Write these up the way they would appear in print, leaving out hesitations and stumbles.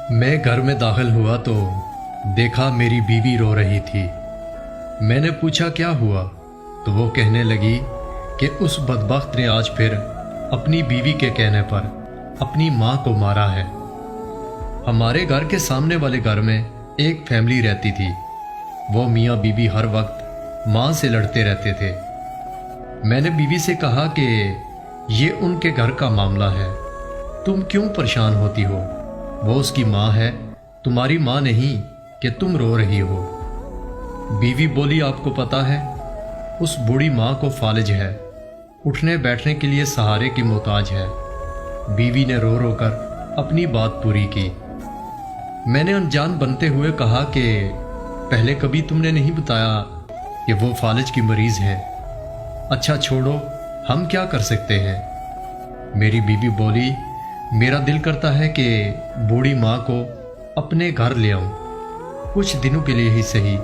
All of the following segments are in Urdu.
میں گھر میں داخل ہوا تو دیکھا میری بیوی رو رہی تھی۔ میں نے پوچھا کیا ہوا تو وہ کہنے لگی کہ اس بدبخت نے آج پھر اپنی بیوی کے کہنے پر اپنی ماں کو مارا ہے۔ ہمارے گھر کے سامنے والے گھر میں ایک فیملی رہتی تھی۔ وہ میاں بیوی ہر وقت ماں سے لڑتے رہتے تھے۔ میں نے بیوی سے کہا کہ یہ ان کے گھر کا معاملہ ہے، تم کیوں پریشان ہوتی ہو؟ وہ اس کی ماں ہے، تمہاری ماں نہیں کہ تم رو رہی ہو۔ بیوی بولی آپ کو پتہ ہے اس بوڑھی ماں کو فالج ہے، اٹھنے بیٹھنے کے لیے سہارے کی محتاج ہے۔ بیوی نے رو رو کر اپنی بات پوری کی۔ میں نے انجان بنتے ہوئے کہا کہ پہلے کبھی تم نے نہیں بتایا کہ وہ فالج کی مریض ہے۔ اچھا چھوڑو، ہم کیا کر سکتے ہیں؟ میری بیوی بولی میرا دل کرتا ہے کہ بوڑھی ماں کو اپنے گھر لے آؤں، کچھ دنوں کے لیے ہی صحیح۔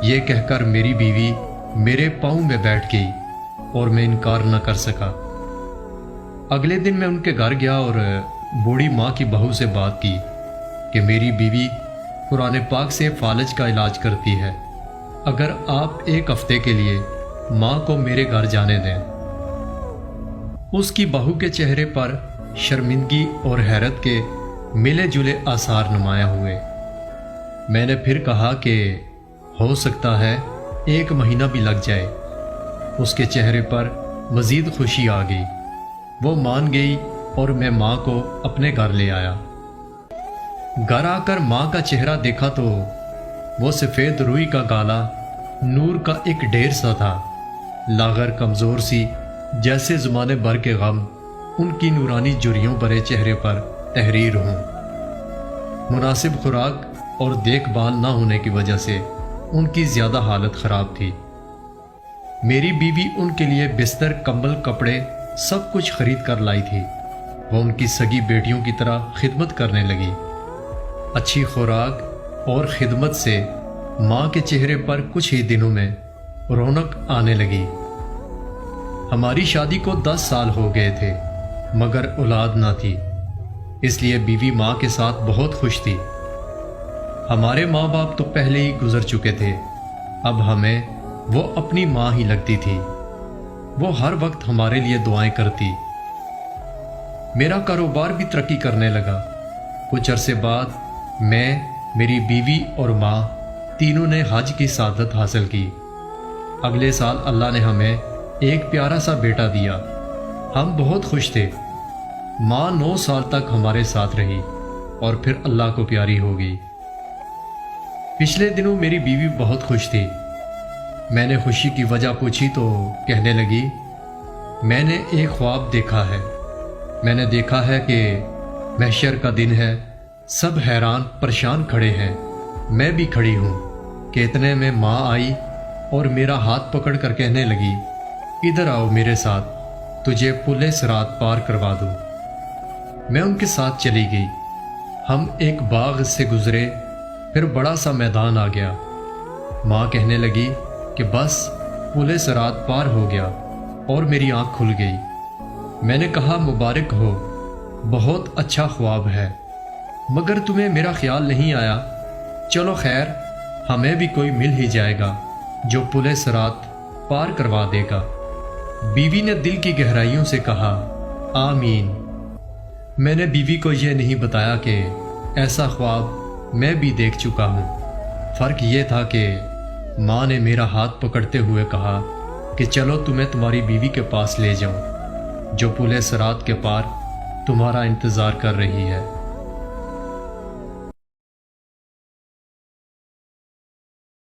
یہ کہہ کر میری بیوی میرے پاؤں میں بیٹھ گئی اور میں انکار نہ کر سکا۔ اگلے دن میں ان کے گھر گیا اور بوڑھی ماں کی بہو سے بات کی کہ میری بیوی قرآن پاک سے فالج کا علاج کرتی ہے، اگر آپ ایک ہفتے کے لیے ماں کو میرے گھر جانے دیں۔ اس کی بہو کے چہرے پر شرمندگی اور حیرت کے ملے جلے آثار نمایاں ہوئے۔ میں نے پھر کہا کہ ہو سکتا ہے 1 مہینہ بھی لگ جائے۔ اس کے چہرے پر مزید خوشی آ گئی۔ وہ مان گئی اور میں ماں کو اپنے گھر لے آیا۔ گھر آ کر ماں کا چہرہ دیکھا تو وہ سفید روئی کا گالا نور کا ایک ڈھیر سا تھا، لاغر کمزور سی، جیسے زمانے بھر کے غم ان کی نورانی جریوں بھرے چہرے پر تحریر ہوں۔ مناسب خوراک اور دیکھ بھال نہ ہونے کی وجہ سے ان کی زیادہ حالت خراب تھی۔ میری بیوی ان کے لیے بستر، کمبل، کپڑے سب کچھ خرید کر لائی تھی۔ وہ ان کی سگی بیٹیوں کی طرح خدمت کرنے لگی۔ اچھی خوراک اور خدمت سے ماں کے چہرے پر کچھ ہی دنوں میں رونق آنے لگی۔ ہماری شادی کو 10 سال ہو گئے تھے مگر اولاد نہ تھی، اس لیے بیوی ماں کے ساتھ بہت خوش تھی۔ ہمارے ماں باپ تو پہلے ہی گزر چکے تھے، اب ہمیں وہ اپنی ماں ہی لگتی تھی۔ وہ ہر وقت ہمارے لیے دعائیں کرتی۔ میرا کاروبار بھی ترقی کرنے لگا۔ کچھ عرصے بعد میں، میری بیوی اور ماں تینوں نے حج کی سعادت حاصل کی۔ اگلے سال اللہ نے ہمیں ایک پیارا سا بیٹا دیا۔ ہم بہت خوش تھے۔ ماں 9 سال تک ہمارے ساتھ رہی اور پھر اللہ کو پیاری ہو گئی۔ پچھلے دنوں میری بیوی بہت خوش تھی۔ میں نے خوشی کی وجہ پوچھی تو کہنے لگی میں نے ایک خواب دیکھا ہے۔ میں نے دیکھا ہے کہ محشر کا دن ہے، سب حیران پریشان کھڑے ہیں، میں بھی کھڑی ہوں کہ اتنے میں ماں آئی اور میرا ہاتھ پکڑ کر کہنے لگی ادھر آؤ میرے ساتھ، تجھے پل صراط پار کروا دوں۔ میں ان کے ساتھ چلی گئی۔ ہم ایک باغ سے گزرے، پھر بڑا سا میدان آ گیا۔ ماں کہنے لگی کہ بس پل صراط پار ہو گیا، اور میری آنکھ کھل گئی۔ میں نے کہا مبارک ہو، بہت اچھا خواب ہے، مگر تمہیں میرا خیال نہیں آیا۔ چلو خیر، ہمیں بھی کوئی مل ہی جائے گا جو پل صراط پار کروا دے گا۔ بیوی نے دل کی گہرائیوں سے کہا آمین۔ میں نے بیوی کو یہ نہیں بتایا کہ ایسا خواب میں بھی دیکھ چکا ہوں۔ فرق یہ تھا کہ ماں نے میرا ہاتھ پکڑتے ہوئے کہا کہ چلو تمہیں تمہاری بیوی کے پاس لے جاؤں جو پل صراط کے پار تمہارا انتظار کر رہی ہے۔